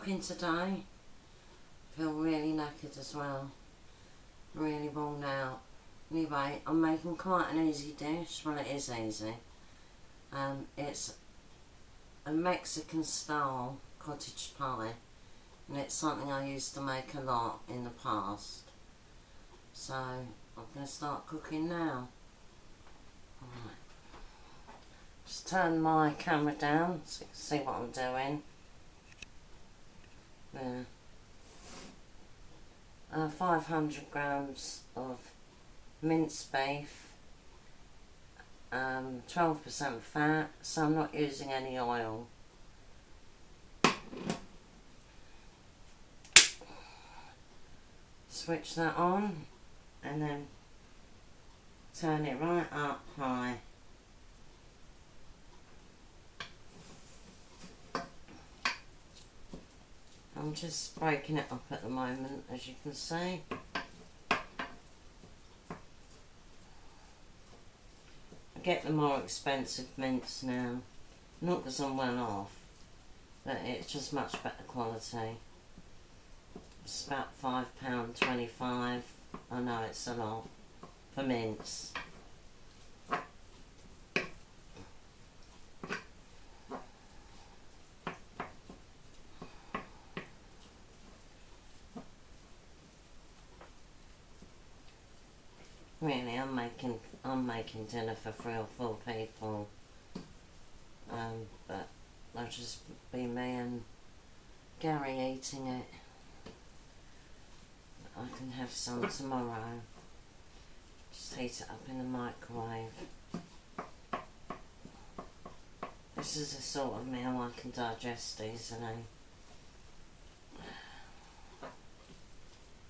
cooking today. Feel really knackered as well. Really worn out. Anyway, I'm making quite an easy dish. Well, it is easy. It's a Mexican style cottage pie. And it's something I used to make a lot in the past. So, I'm going to start cooking now. Alright. Just turn my camera down so you can see what I'm doing. There. 500 grams of minced beef, 12% fat, so I'm not using any oil. Switch that on and then turn it right up high. I'm just breaking it up at the moment, as you can see. I get the more expensive mince now, not because I'm well off, but it's just much better quality. It's about £5.25. I know it's a lot for mince. Really, I'm making dinner for 3 or 4 people, but that'll just be me and Gary eating it. I can have some tomorrow. Just heat it up in the microwave. This is the sort of meal I can digest easily.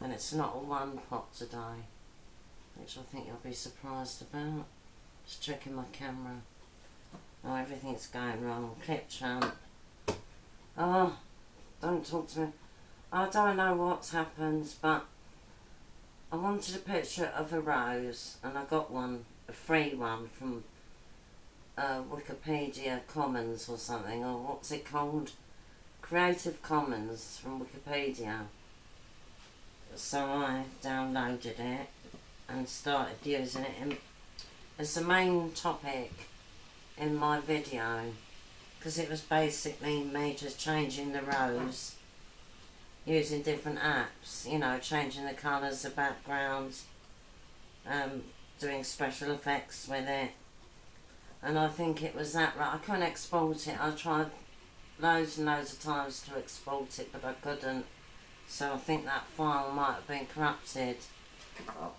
And it's not a one pot today, which I think you'll be surprised about. Just checking my camera. Oh, everything's going wrong. Clip champ. Oh, don't talk to me. I don't know what's happened, but I wanted a picture of a rose, and I got one, a free one from Wikipedia Commons or something, or what's it called? Creative Commons from Wikipedia. So I downloaded it and started using it as the main topic in my video, because it was basically me just changing the rose using different apps, you know, changing the colours, the backgrounds, doing special effects with it. And I think it was that right. I couldn't export it. I tried loads and loads of times to export it, but I couldn't. So I think that file might have been corrupted,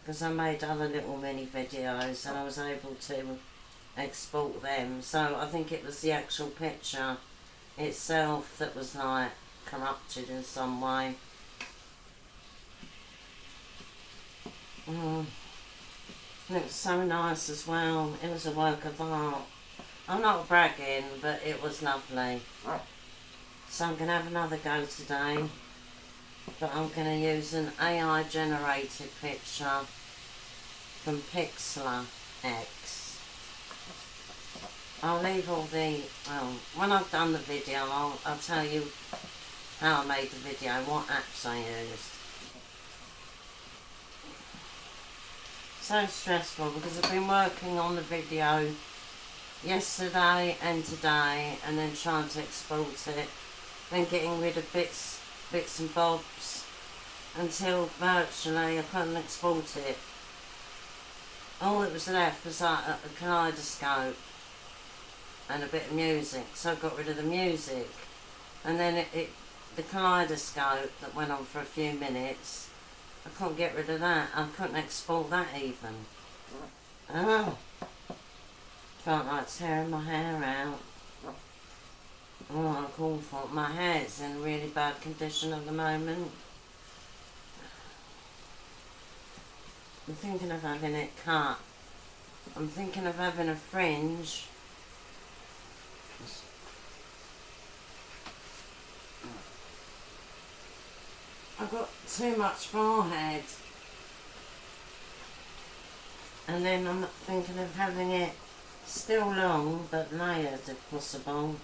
because I made other little mini videos and I was able to export them. So I think it was the actual picture itself that was like corrupted in some way. And it was so nice as well. It was a work of art. I'm not bragging, but it was lovely. So I'm going to have another go today, but I'm going to use an AI generated picture from Pixlr X. I'll leave all the, well, when I've done the video, I'll tell you how I made the video, what apps I used. So stressful because I've been working on the video yesterday and today, and then trying to export it, then getting rid of bits and bobs until virtually I couldn't export it. All that was left was like a kaleidoscope and a bit of music, so I got rid of the music, and then the kaleidoscope that went on for a few minutes, I couldn't get rid of that. I couldn't export that even. Oh, felt like tearing my hair out. Oh, look awful. My hair's in really bad condition at the moment. I'm thinking of having it cut. I'm thinking of having a fringe. I've got too much forehead. And then I'm thinking of having it still long, but layered if possible.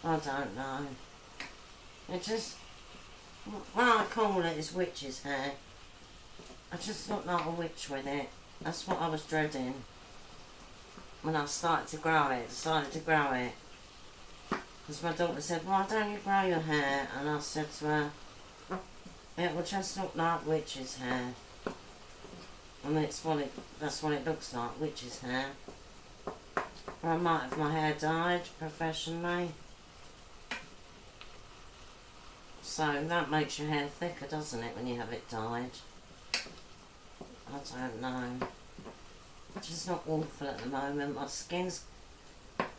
I don't know. It just, what I call it is witch's hair. I just look like a witch with it. That's what I was dreading when I started to grow it, decided to grow it. Because my daughter said, why don't you grow your hair? And I said to her, it will just look like witch's hair. And that's what it looks like, witch's hair. Or I might have my hair dyed professionally. So that makes your hair thicker, doesn't it, when you have it dyed? I don't know. It's just not awful at the moment. My skin's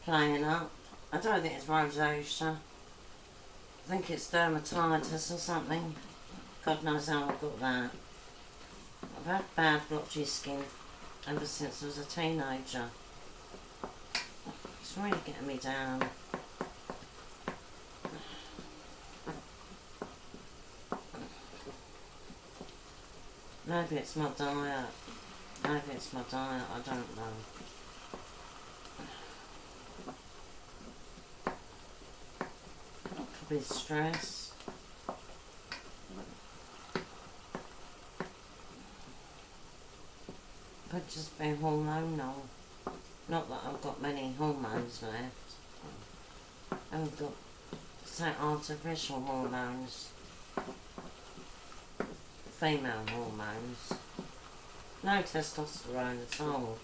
playing up. I don't think it's rosacea. I think it's dermatitis or something. God knows how I got that. I've had bad blotchy skin ever since I was a teenager. It's really getting me down. Maybe it's my diet. Maybe it's my diet, I don't know. Could be stress. Could just be hormonal. Not that I've got many hormones left. I've got, say, artificial hormones. Female hormones. No testosterone at all.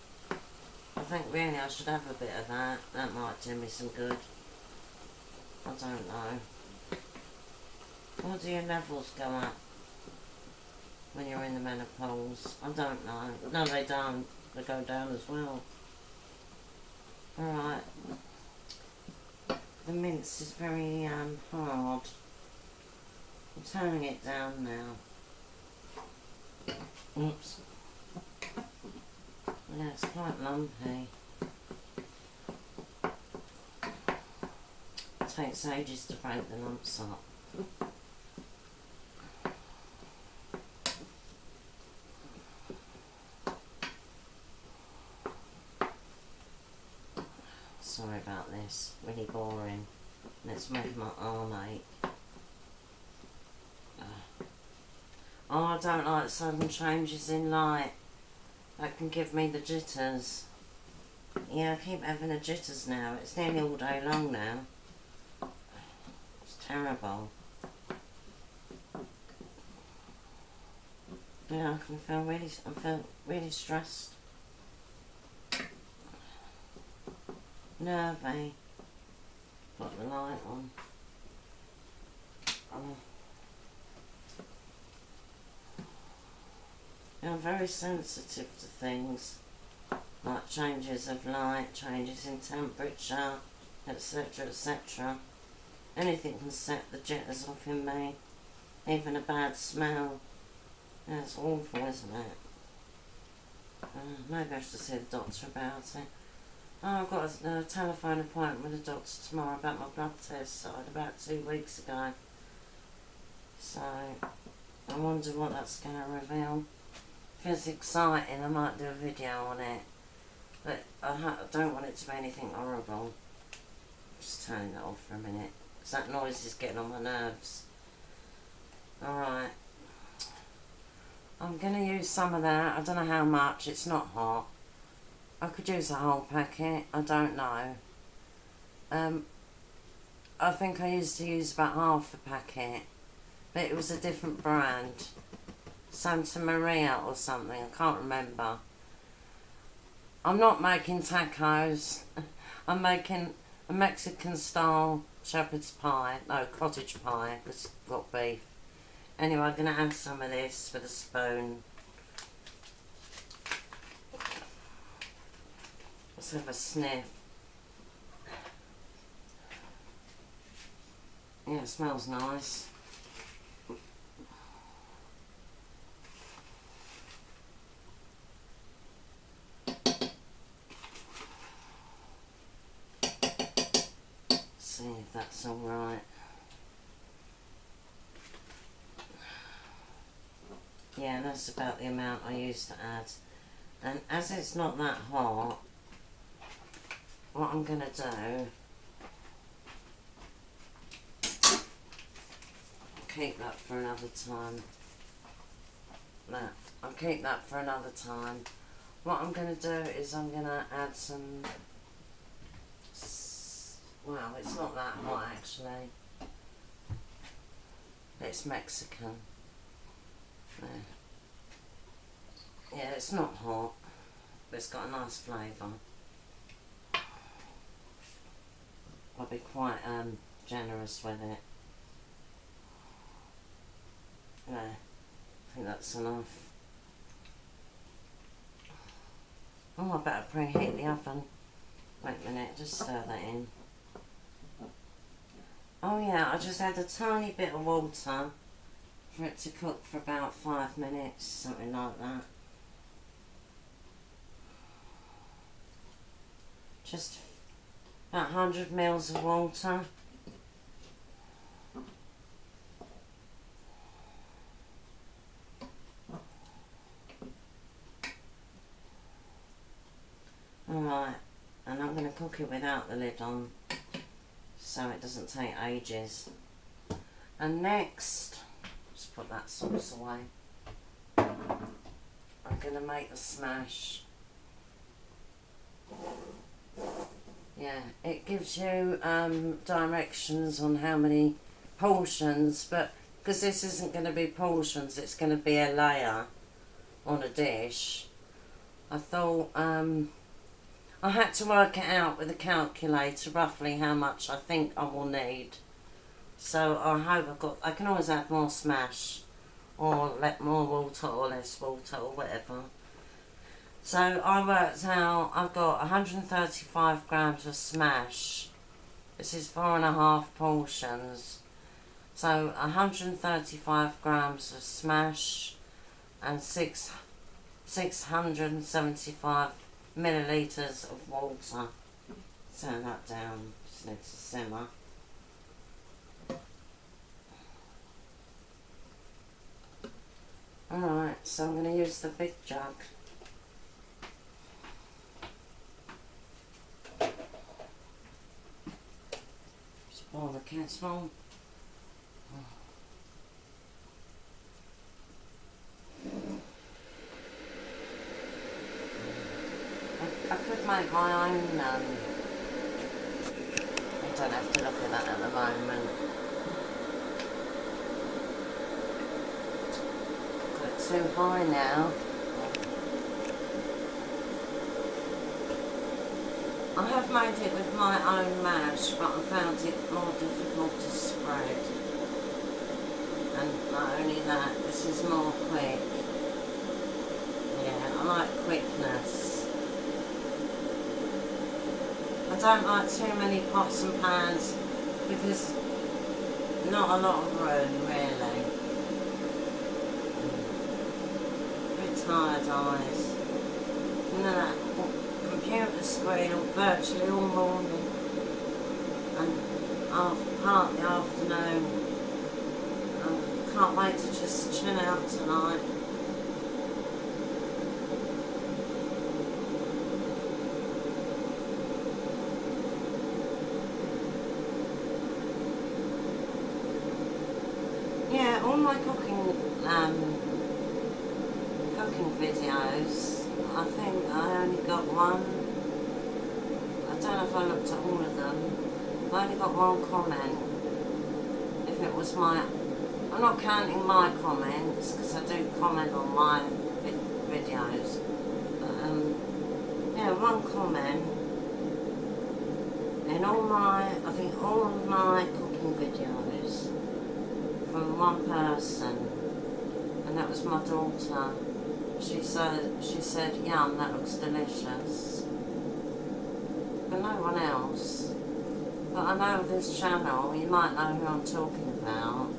I think really I should have a bit of that. That might do me some good. I don't know. Or do your levels go up when you're in the menopause? I don't know. No, they don't. They go down as well. Alright. The mince is very hard. I'm turning it down now. Oops. Yeah, it's quite lumpy. It takes ages to break the lumps up. Sorry about this, really boring. And it's making my arm ache. Oh, I don't like sudden changes in light. That can give me the jitters. Yeah, I keep having the jitters now. It's nearly all day long now. It's terrible. Yeah, I feel really stressed. Nervy. Got the light on. Oh. I'm very sensitive to things like changes of light, changes in temperature, etc, etc. Anything can set the jitters off in me. Even a bad smell. Yeah, it's awful, isn't it? Maybe I should see the doctor about it. Oh, I've got a telephone appointment with the doctor tomorrow about my blood test I had about 2 weeks ago. So, I wonder what that's going to reveal. If it's exciting, I might do a video on it. But I don't want it to be anything horrible. Just turning that off for a minute. Because that noise is getting on my nerves. Alright. I'm going to use some of that. I don't know how much. It's not hot. I could use a whole packet. I don't know. I think I used to use about half a packet. But it was a different brand. Santa Maria or something. I can't remember. I'm not making tacos. I'm making a Mexican style shepherd's pie. No, cottage pie. Because it's got beef. Anyway, I'm going to add some of this with a spoon. Let's have a sniff. Yeah, it smells nice. See if that's all right. Yeah, that's about the amount I used to add. And as it's not that hot, what I'm going to do keep that for another time. That, I'll keep that for another time. What I'm going to do is I'm going to add some, well, it's not that hot actually. It's Mexican. Yeah, it's not hot, but it's got a nice flavour. I'll be quite generous with it. Yeah, I think that's enough. Oh, I better preheat the oven. Wait a minute, just stir that in. Oh yeah, I just add a tiny bit of water for it to cook for about 5 minutes, something like that. Just about 100 mils of water. Alright, and I'm going to cook it without the lid on, so it doesn't take ages. And next, just put that sauce away, I'm going to make the smash. Yeah, it gives you directions on how many portions, but because this isn't going to be portions, it's going to be a layer on a dish. I thought I had to work it out with a calculator roughly how much I think I will need. So I hope I can always add more smash or let more water or less water or whatever. So I worked out I've got 135 grams of smash. This is 4.5 portions. So 135 grams of smash and 675 millilitres of water. Turn that down, just need to simmer. Alright, so I'm going to use the big jug. Just boil the casserole. I could make my own, I don't have to look at that at the moment. Got it too high now. I have made it with my own mash, but I found it more difficult to spread. And not only that, this is more quick. Yeah, I like quickness. I don't like too many pots and pans because not a lot of room really. Very tired eyes. And then that computer screen virtually all morning and part of the afternoon. I can't wait to just chill out tonight. Yeah, all my cooking videos, I think I only got one. I don't know if I looked at all of them. I only got one comment. If it was my, I'm not counting my comments because I do comment on my videos. Yeah, one comment in all my, I think all of my cooking videos from one person, and that was my daughter. She said, yum, that looks delicious. But no one else. But I know this channel, you might know who I'm talking about.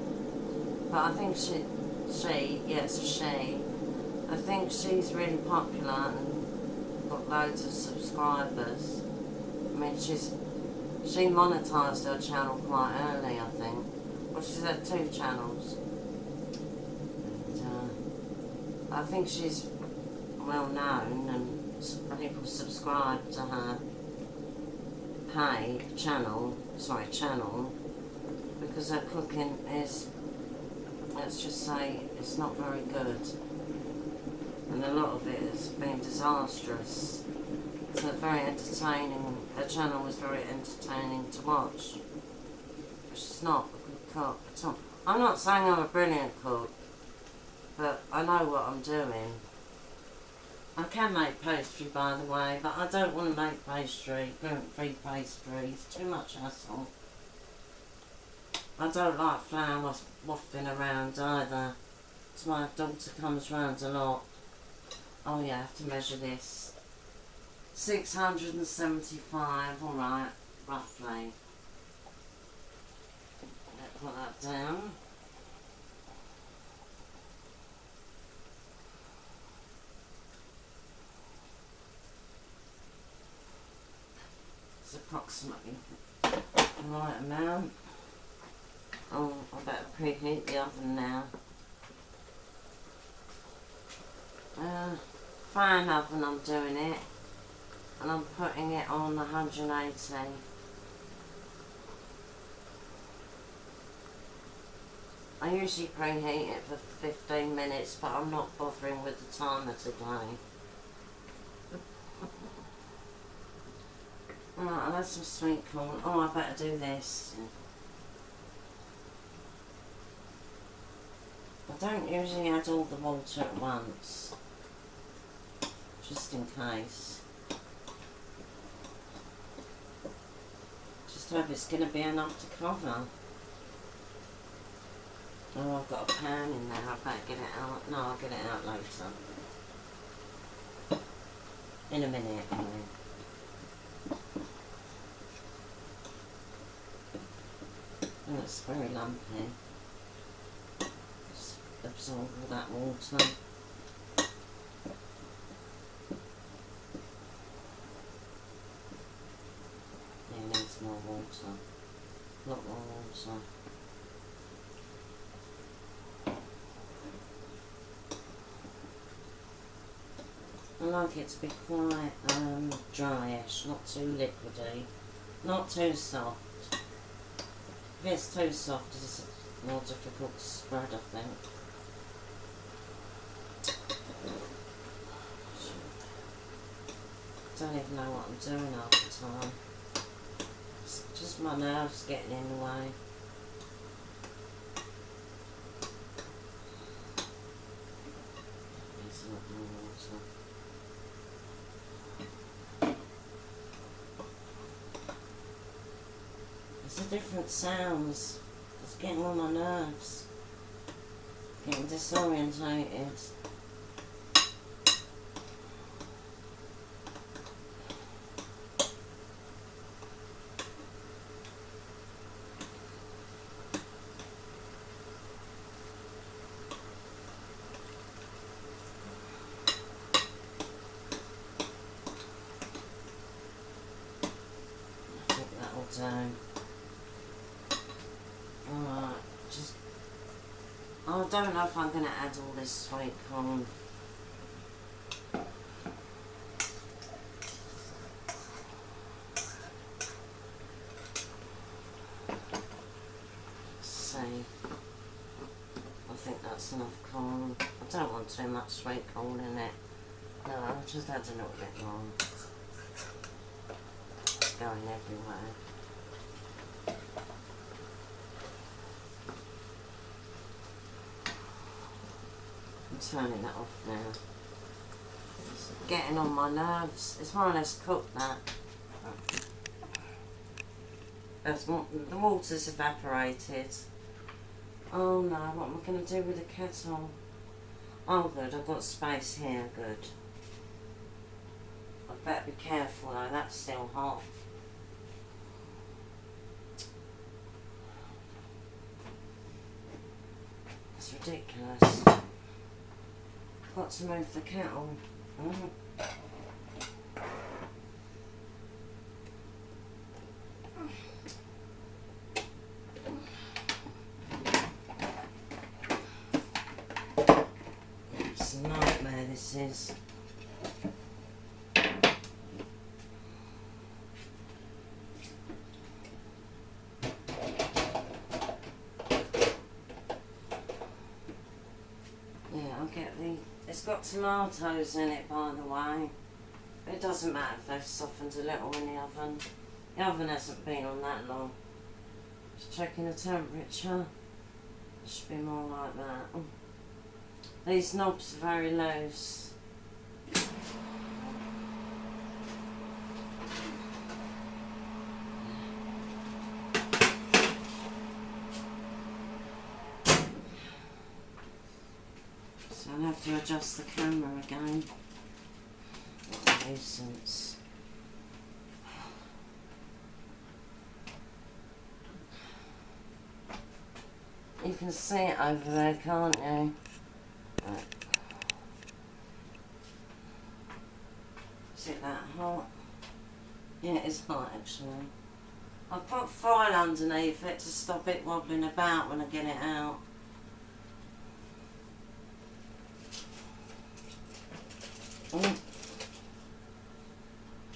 But I think she, I think she's really popular and got loads of subscribers. I mean, she monetised her channel quite early, I think. Well, she's had 2 channels. And, I think she's well known and people subscribe to her channel, because her cooking is let's just say it's not very good. And a lot of it has been disastrous. So very entertaining, her channel was very entertaining to watch. She's not a good cook at all. I'm not saying I'm a brilliant cook, but I know what I'm doing. I can make pastry, by the way, but I don't want to make pastry, gluten-free pastry. It's too much hassle. I don't like flour wafting around either. So my daughter comes round a lot. Oh yeah, I have to measure this. 675, alright, roughly. Let's put that down. It's approximately the right amount. Oh, I better preheat the oven now. Frying oven I'm doing it, and I'm putting it on 180. I usually preheat it for 15 minutes, but I'm not bothering with the timer today. Alright, I'll add some sweet corn. Oh, I better do this. I don't usually add all the water at once, just in case. Just hope it's going to be enough to cover. Oh, I've got a pan in there, I better get it out. No, I'll get it out later. In a minute, I mean. Oh, it's very lumpy. Just absorb all that water. Yeah, needs more water. A lot more water. I like it to be quite dryish, not too liquidy, not too soft. If it's too soft, it's more difficult to spread, I think. I don't even know what I'm doing half the time. It's just my nerves getting in the way. There's a lot more water. It's the different sounds. It's getting on my nerves. Getting disorientated. I think that'll do. Alright, just... I don't know if I'm going to add all this sweet corn. Let's see. I think that's enough corn. I don't want too much sweet corn in it. No, I'll just add a little bit more. It's going everywhere. I'm turning that off now. It's getting on my nerves. It's more or less cooked, that. The water's evaporated. Oh no, what am I going to do with the kettle? Oh good, I've got space here, good. I better be careful though, that's still hot. It's ridiculous. Got to move the kettle. It's a nightmare, this is. got tomatoes in it, by the way. It doesn't matter if they've softened a little in the oven. The oven hasn't been on that long. Just checking the temperature. It should be more like that. These knobs are very loose. So I'll have to adjust the camera again. What a nuisance. You can see it over there, can't you? Right. Is it that hot? Yeah, it is hot actually. I'll put foil underneath it to stop it wobbling about when I get it out.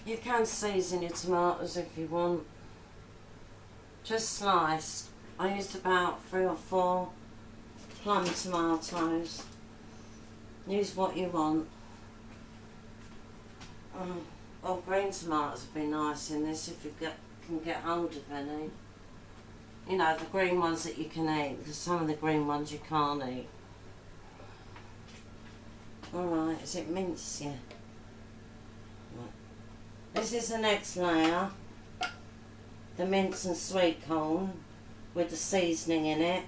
You can season your tomatoes if you want. Just sliced. I used about 3 or 4 plum tomatoes. Use what you want. Well, green tomatoes would be nice in this if you can get hold of any. You know, the green ones that you can eat, because some of the green ones you can't eat. Alright, is it minced? Yeah. Right. This is the next layer. The mince and sweet corn with the seasoning in it.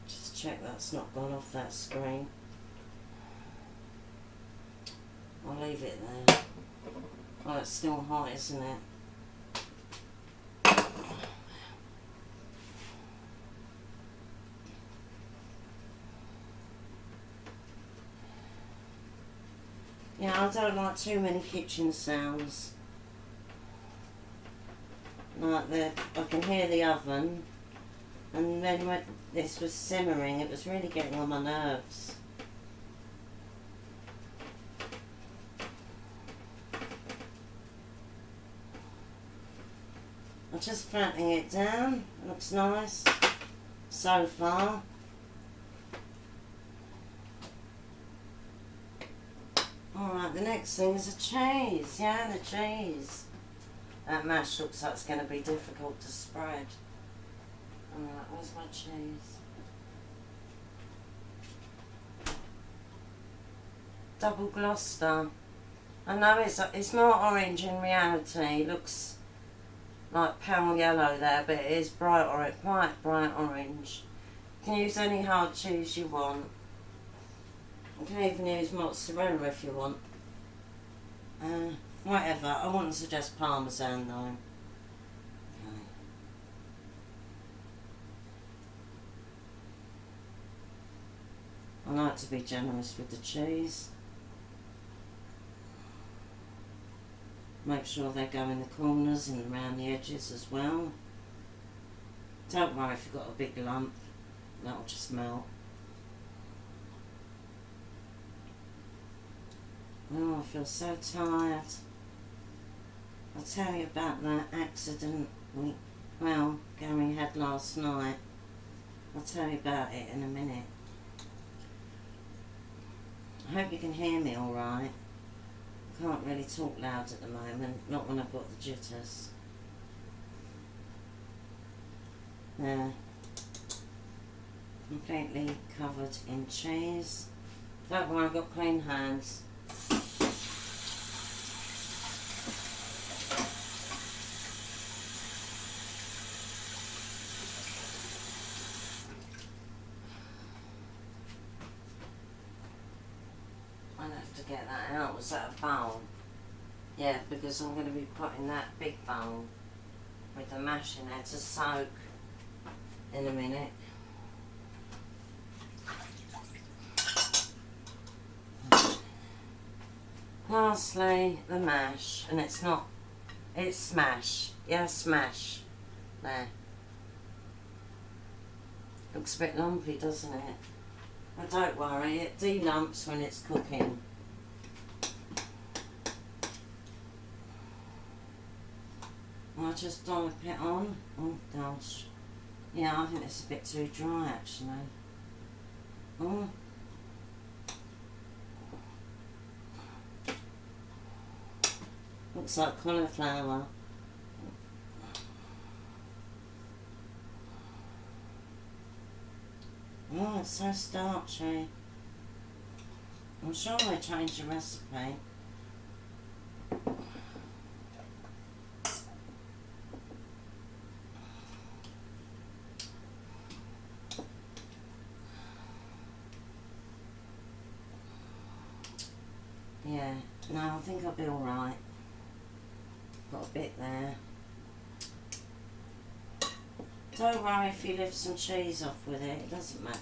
Just check that's not gone off that screen. I'll leave it there. Oh, it's still hot, isn't it? Yeah, I don't like too many kitchen sounds. Like I can hear the oven, and then when this was simmering, it was really getting on my nerves. I'm just flattening it down. It looks nice so far. Alright, the next thing is a cheese. Yeah, the cheese. That mash looks like it's going to be difficult to spread. Alright, where's my cheese? Double Gloucester. I know it's more orange in reality. It looks like pale yellow there, but it is quite bright orange. You can use any hard cheese you want. You can even use mozzarella if you want. Whatever. I wouldn't suggest parmesan though. Okay. I like to be generous with the cheese. Make sure they go in the corners and around the edges as well. Don't worry if you've got a big lump. That'll just melt. Oh, I feel so tired. I'll tell you about that accident Gary had last night. I'll tell you about it in a minute. I hope you can hear me alright. I can't really talk loud at the moment, not when I've got the jitters. There. Completely covered in cheese. Don't worry, I've got clean hands. Get that out. Was that a bowl? Yeah, because I'm going to be putting that big bowl with the mash in there to soak in a minute. Lastly, the mash, and it's smash. Yeah, smash. There. Looks a bit lumpy, doesn't it? But don't worry, it de-lumps when it's cooking. I'll just dollop it on. Oh gosh. Yeah, I think it's a bit too dry actually. Oh. Looks like cauliflower. Oh, it's so starchy. I'm sure they changed the recipe. Yeah, no, I think I'll be alright. Got a bit there. Don't worry if you lift some cheese off with it, it doesn't matter.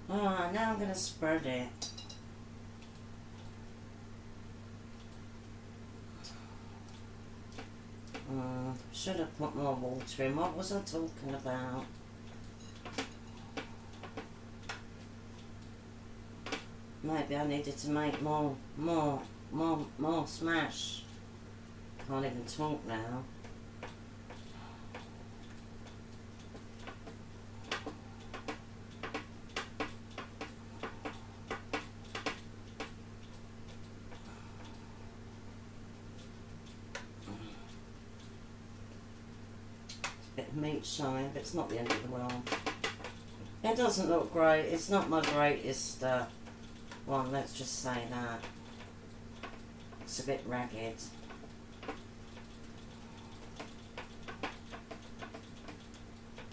Alright, now I'm going to spread it. Should have put more water in. What was I talking about? Maybe I needed to make more smash. Can't even talk now. Bit of meat showing, but it's not the end of the world. It doesn't look great. It's not my greatest one, let's just say that. It's a bit ragged.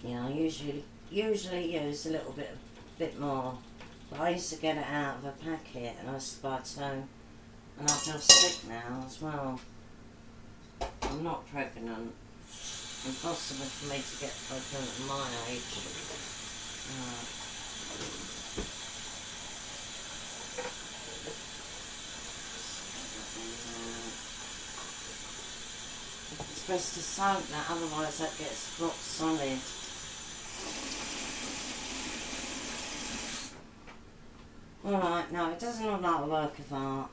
Yeah, I usually use a little bit more. But I used to get it out of a packet and I buy two. And I feel sick now as well. I'm not pregnant. Impossible for me to get pregnant at my age. It's best to soak that, otherwise that gets rock solid. Alright, no, it doesn't look like a work of art.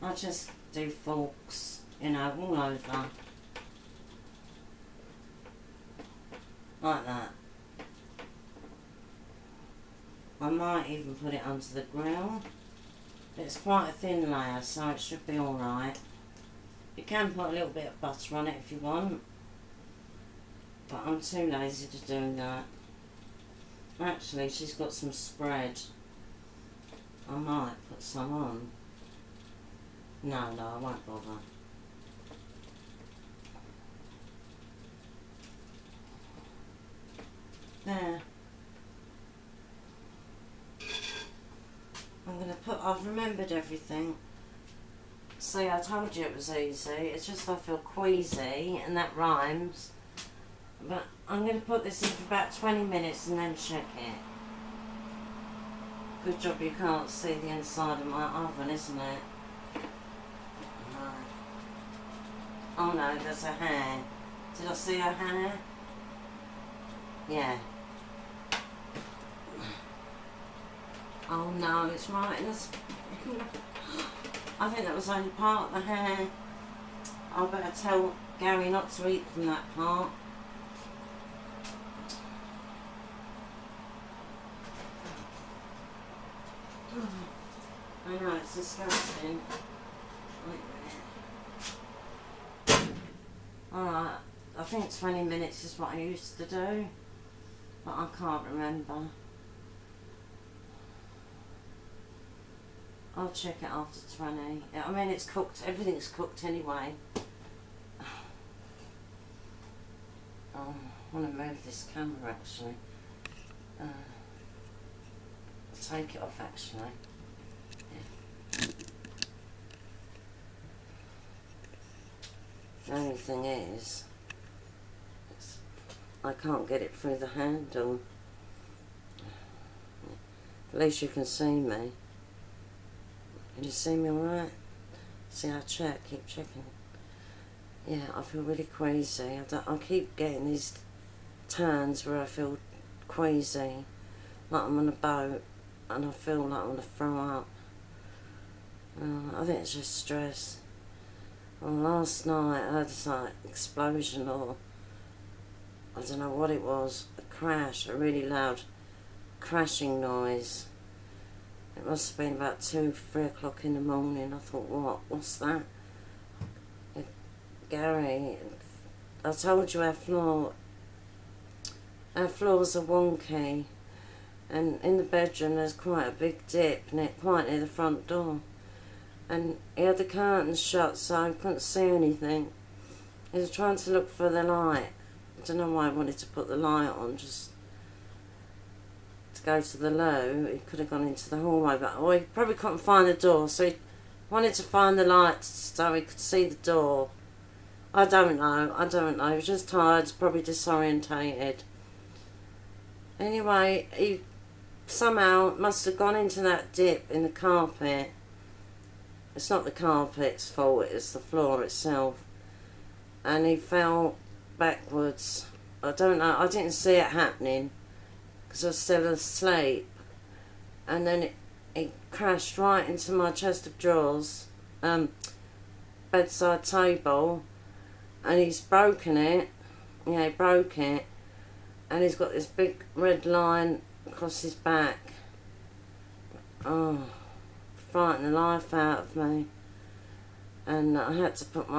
I just do forks, you know, all over. Like that. I might even put it onto the grill. It's quite a thin layer, so it should be alright. You can put a little bit of butter on it if you want. But I'm too lazy to do that. Actually, she's got some spread. I might put some on. No, I won't bother. There. I'm going to put, I've remembered everything. See, I told you it was easy. It's just I feel queasy, and that rhymes. But I'm going to put this in for about 20 minutes and then check it. Good job you can't see the inside of my oven, isn't it? Right. Oh no, there's a hair. Did I see her hair? Yeah. Oh no, it's right in the... I think that was only part of the hair. I better tell Gary not to eat from that part. I know, it's disgusting. Alright, I think 20 minutes is what I used to do, but I can't remember. I'll check it after 20. I mean, it's cooked, everything's cooked anyway. I want to move this camera actually. Take it off actually. Yeah. The only thing is, I can't get it through the handle. At least you can see me. Can you see me alright? See, I keep checking. Yeah, I feel really queasy. I keep getting these turns where I feel queasy, like I'm on a boat, and I feel like I'm going to throw up. I think it's just stress. Well, last night I had this like explosion, or I don't know what it was, a crash, a really loud crashing noise. It must have been about 3 o'clock in the morning. I thought, what's that? Gary, I told you our floors are wonky, and in the bedroom there's quite a big dip quite near the front door, and he had the curtains shut so I couldn't see anything. He was trying to look for the light. I don't know why I wanted to put the light on, just to go to the loo. He could have gone into the hallway, but he probably couldn't find the door, so he wanted to find the light so he could see the door. I don't know, he was just tired, probably disorientated. Anyway, he somehow must have gone into that dip in the carpet. It's not the carpet's fault, it's the floor itself. And he fell backwards. I don't know, I didn't see it happening because I was still asleep. And then it crashed right into my chest of drawers, bedside table. And he's broken it. Yeah, he broke it. And he's got this big red line across his back. Oh, frightened the life out of me. And I had to put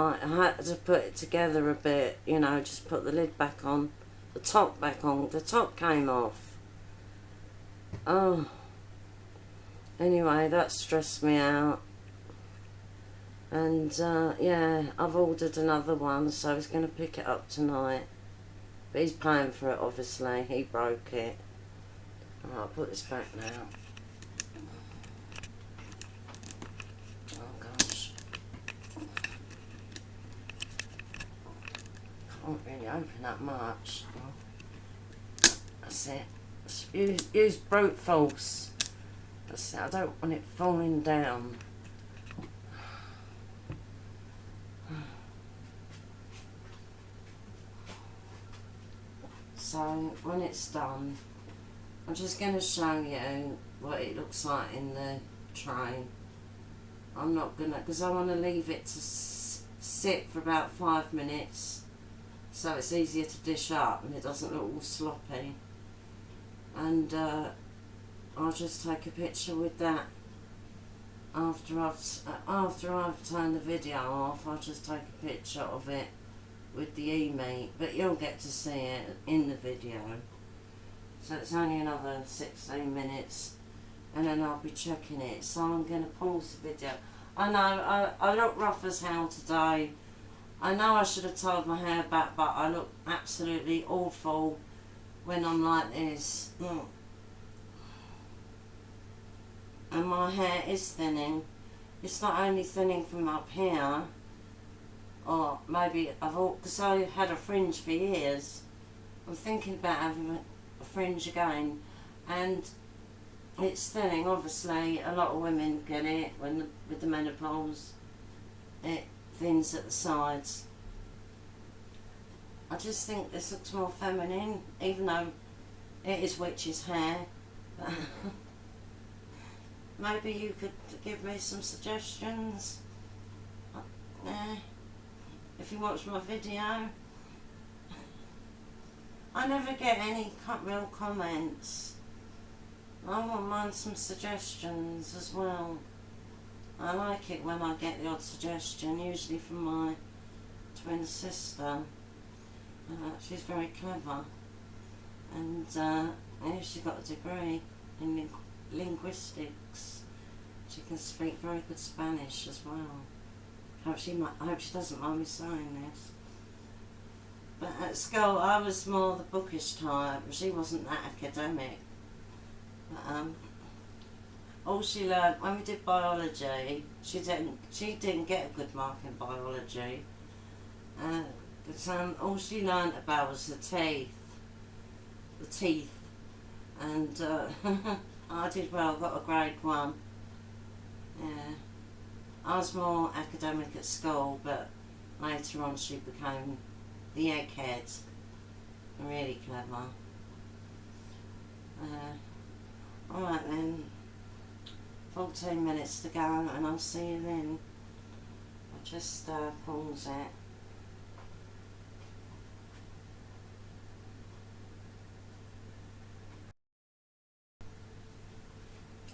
it together a bit, just put the lid back on, the top back on. The top came off. Oh. Anyway, that stressed me out. And, yeah, I've ordered another one, so he's going to pick it up tonight. But he's paying for it, obviously. He broke it. I'll put this back now. Oh, gosh. Can't really open that much. That's it. Use brute force. That's it. I don't want it falling down. So when it's done, I'm just going to show you what it looks like in the tray. I'm not going to, because I want to leave it to sit for about 5 minutes so it's easier to dish up and it doesn't look all sloppy. And I'll just take a picture with that. After I've turned the video off, I'll just take a picture of it with the e-meat, but you'll get to see it in the video. So it's only another 16 minutes and then I'll be checking it. So I'm going to pause the video. I know I look rough as hell today. I know I should have tied my hair back, but I look absolutely awful when I'm like this. And my hair is thinning. It's not only thinning from up here, or maybe because I had a fringe for years. I'm thinking about having a fringe again, and it's thinning. Obviously, a lot of women get it with the menopause. It thins at the sides. I just think this looks more feminine, even though it is witch's hair. Maybe you could give me some suggestions. If you watch my video. I never get any real comments. I wouldn't mind some suggestions as well. I like it when I get the odd suggestion, usually from my twin sister. She's very clever, and she's got a degree in linguistics. She can speak very good Spanish as well. I hope she doesn't mind me saying this. But at school I was more the bookish type. She wasn't that academic. But, all she learned when we did biology, she didn't get a good mark in biology. But all she learned about was the teeth. the teeth, and I did well, got a grade 1. Yeah. I was more academic at school, but later on she became the egghead. Really clever. Alright then, 14 minutes to go and I'll see you then. I'll just pause it.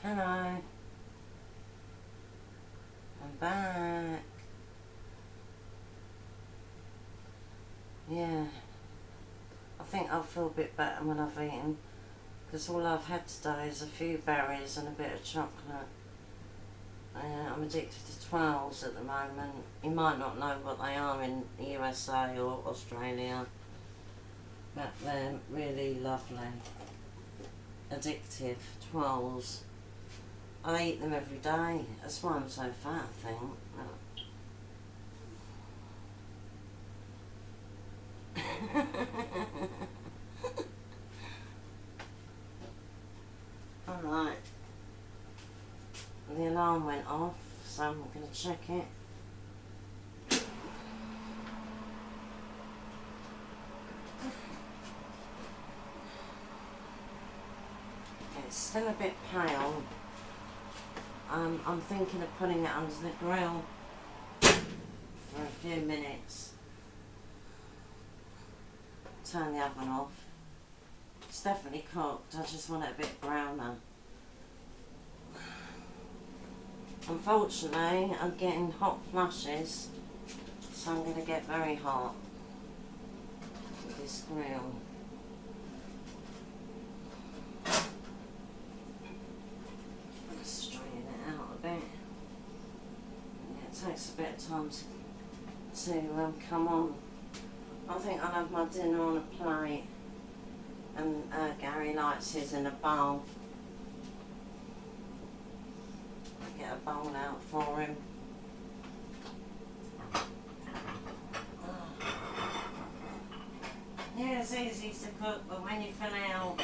Hello, I'm back. Yeah, I think I'll feel a bit better when I've eaten, because all I've had today is a few berries and a bit of chocolate. I'm addicted to 12s at the moment. You might not know what they are in the USA or Australia, but they're really lovely. Addictive 12s. I eat them every day. That's why I'm so fat, I think. Alright. The alarm went off, so I'm going to check it. It's still a bit pale. I'm thinking of putting it under the grill for a few minutes. Turn the oven off. It's definitely cooked, I just want it a bit browner. Unfortunately, I'm getting hot flushes, so I'm going to get very hot with this grill. Straighten it out a bit. Yeah, it takes a bit of time to come on. I think I'll have my dinner on a plate, and Gary likes his in a bowl. I'll get a bowl out for him. Yeah, it's easy to cook, but when you fill out,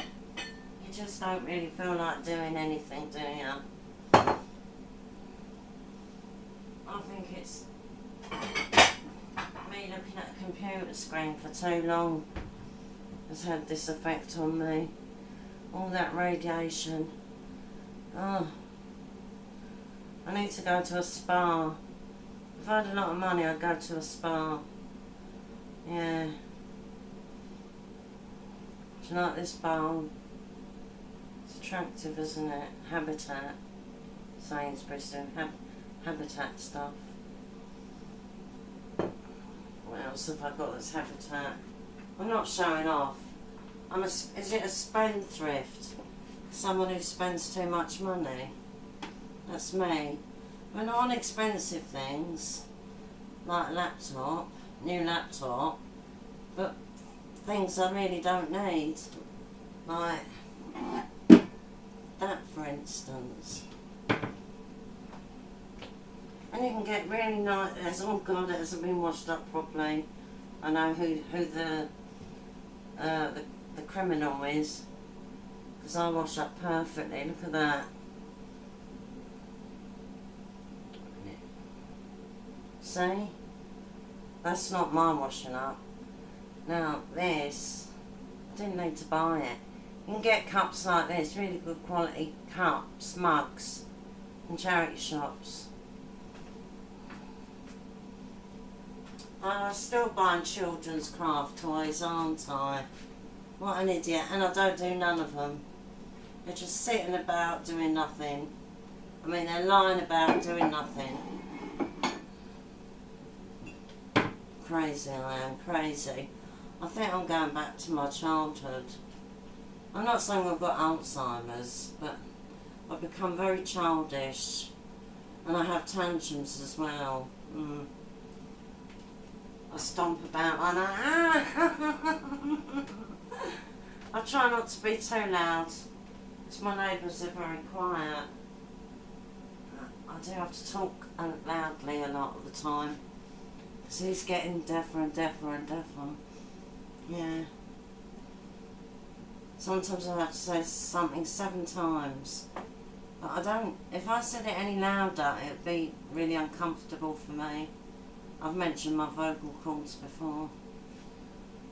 you just don't really feel like doing anything, do you? I think it's me looking at a computer screen for too long has had this effect on me. All that radiation. Oh, I need to go to a spa. If I had a lot of money, I'd go to a spa. Yeah. Do you like this bowl? It's attractive, isn't it? Habitat. Sainsbury's doing Habitat stuff. What else have I got that's Habitat? I'm not showing off. Is it a spendthrift? Someone who spends too much money? That's me. I mean, on expensive things, like a laptop, new laptop, but things I really don't need. Like that, for instance. And you can get really nice. Oh God, it hasn't been washed up properly. I know who the criminal is, because I wash up perfectly. Look at that. See? That's not my washing up. Now this, I didn't need to buy it. You can get cups like this, really good quality cups, mugs, in charity shops. I'm still buying children's craft toys, aren't I? What an idiot. And I don't do none of them. They're just sitting about doing nothing. I mean, they're lying about doing nothing. Crazy I am, crazy. I think I'm going back to my childhood. I'm not saying I've got Alzheimer's, but I've become very childish. And I have tantrums as well. I stomp about and I try not to be too loud, because my neighbours are very quiet. I do have to talk loudly a lot of the time, because he's getting deafer and deafer and deafer. Yeah. Sometimes I have to say something 7 times. But I don't, if I said it any louder, it would be really uncomfortable for me. I've mentioned my vocal cords before.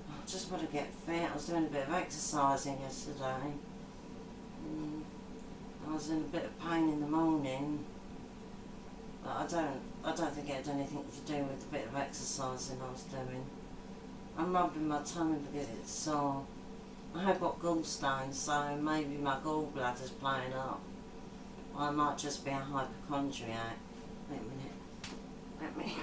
I just want to get fit. I was doing a bit of exercising yesterday. I was in a bit of pain in the morning. But I don't think it had anything to do with the bit of exercising I was doing. I'm rubbing my tummy because it's sore. I have got gallstones, so maybe my gallbladder's playing up. I might just be a hypochondriac. Wait a minute.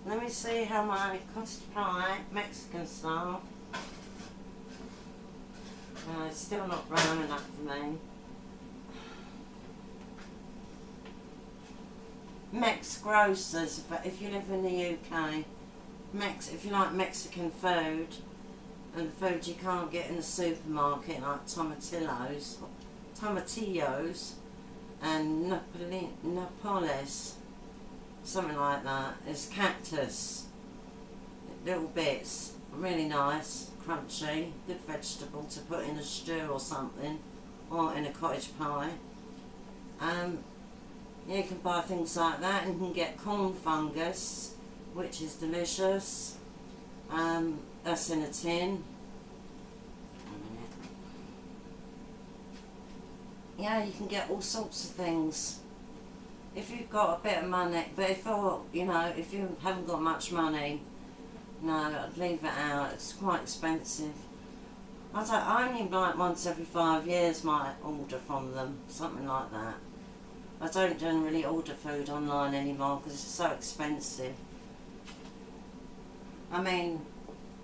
Let me see how my cottage pie, Mexican style. It's still not brown enough for me. Mex grocers, if you live in the UK, if you like Mexican food, and food you can't get in the supermarket, like tomatillos, and Napoles, something like that, is cactus, little bits, really nice, crunchy, good vegetable to put in a stew or something, or in a cottage pie. You can buy things like that, and you can get corn fungus, which is delicious. That's in a tin. Yeah, you can get all sorts of things if you've got a bit of money. But if you haven't got much money, no, I'd leave it out. It's quite expensive. I only like once every 5 years might order from them, something like that. I don't generally order food online anymore because it's so expensive. I mean,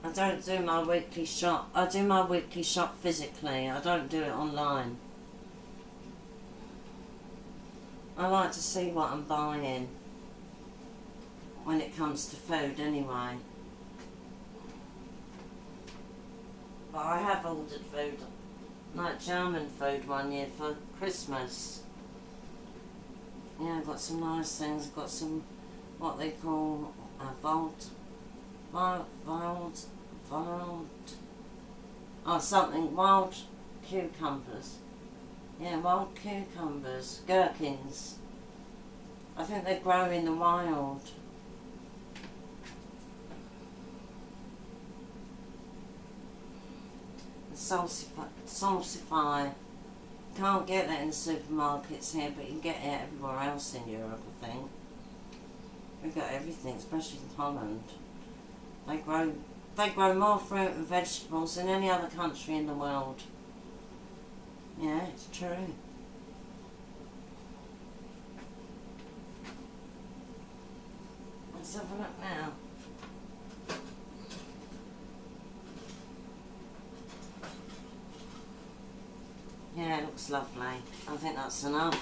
I don't do my weekly shop. I do my weekly shop physically. I don't do it online. I like to see what I'm buying when it comes to food anyway. But I have ordered food, like German food one year for Christmas. Yeah, I've got some nice things. I've got some, what they call wild cucumbers. Yeah, wild cucumbers, gherkins. I think they grow in the wild. Salsify. Can't get that in the supermarkets here, but you can get it everywhere else in Europe, I think. We've got everything, especially in Holland. They grow more fruit and vegetables than any other country in the world. Yeah, it's true. Let's have a look now. Yeah, it looks lovely. I think that's enough.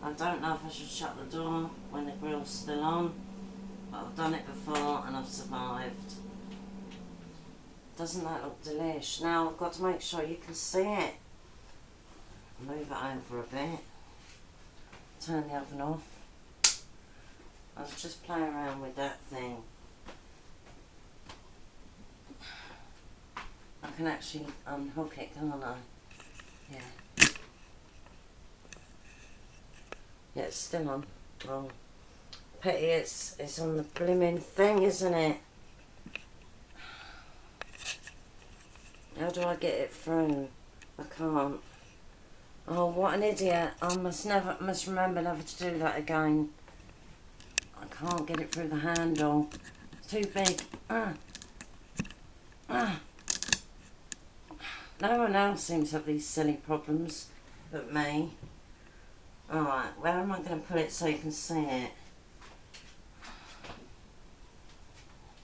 I don't know if I should shut the door when the grill's still on, but I've done it before and I've survived. Doesn't that look delish? Now I've got to make sure you can see it. Move it over a bit. Turn the oven off. I was just playing around with that thing. I can actually unhook it, can't I? Yeah. Yeah, it's still on. Oh, pity it's on the blimmin' thing, isn't it? How do I get it through? I can't. Oh, what an idiot. I must remember never to do that again. I can't get it through the handle. It's too big. No one else seems to have these silly problems but me. Alright, where am I going to put it so you can see it?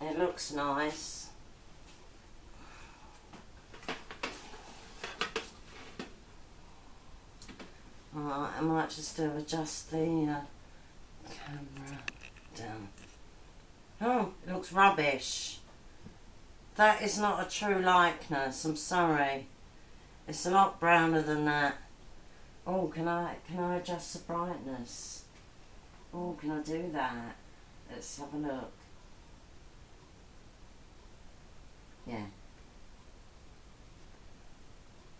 It looks nice. Alright, I might just adjust the camera down. Oh, it looks rubbish. That is not a true likeness, I'm sorry. It's a lot browner than that. Oh, can I adjust the brightness? Oh, can I do that? Let's have a look. Yeah.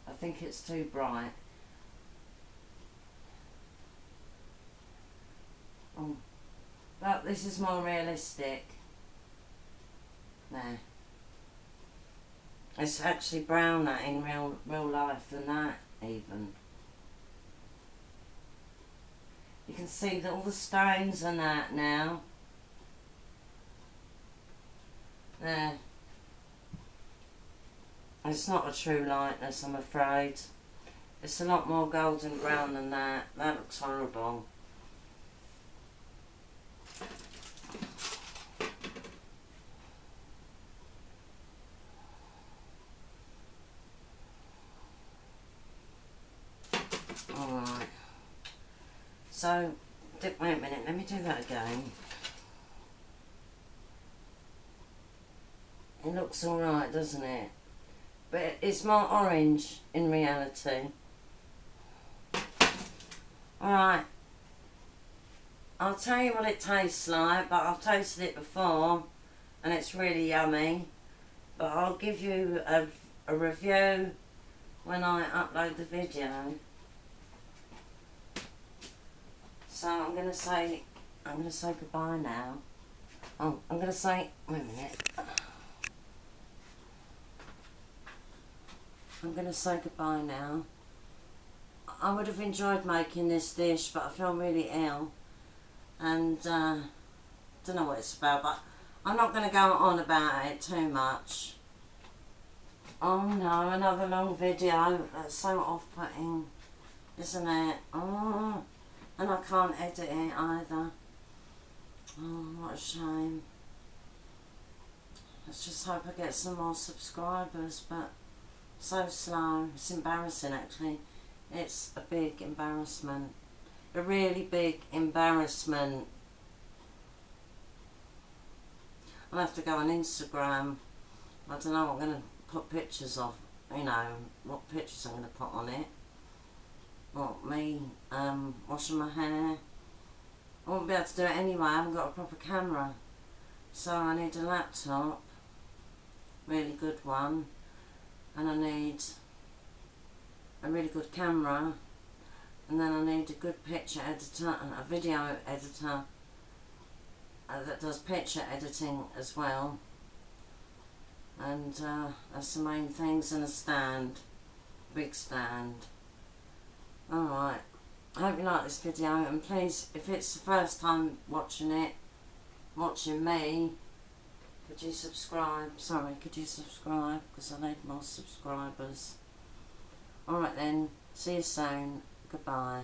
I think it's too bright. Oh. But this is more realistic. There. It's actually browner in real life than that even. You can see that all the stains and that now. There. It's not a true likeness, I'm afraid. It's a lot more golden brown than that. That looks horrible. Alright. So, wait a minute, let me do that again. It looks alright, doesn't it? But it's more orange in reality. Alright. I'll tell you what it tastes like, but I've tasted it before and it's really yummy. But I'll give you a review when I upload the video. So I'm gonna say goodbye now. Oh, I'm gonna say, wait a minute. I'm going to say goodbye now. I would have enjoyed making this dish, but I feel really ill. And don't know what it's about, but I'm not going to go on about it too much. Oh no, another long video. That's so off-putting, isn't it? Oh, and I can't edit it either. Oh, what a shame. Let's just hope I get some more subscribers, but so slow. It's embarrassing actually. It's a big embarrassment. A really big embarrassment. I'll have to go on Instagram. I don't know what I'm going to put pictures of. You know, what pictures I'm going to put on it. What, me washing my hair. I won't be able to do it anyway. I haven't got a proper camera. So I need a laptop. Really good one. And I need a really good camera, and then I need a good picture editor and a video editor that does picture editing as well, and that's the main things, and a stand, big stand. Alright, I hope you like this video, and please, if it's the first time watching me, could you subscribe? Sorry, could you subscribe? Because I need more subscribers. Alright then, see you soon. Goodbye.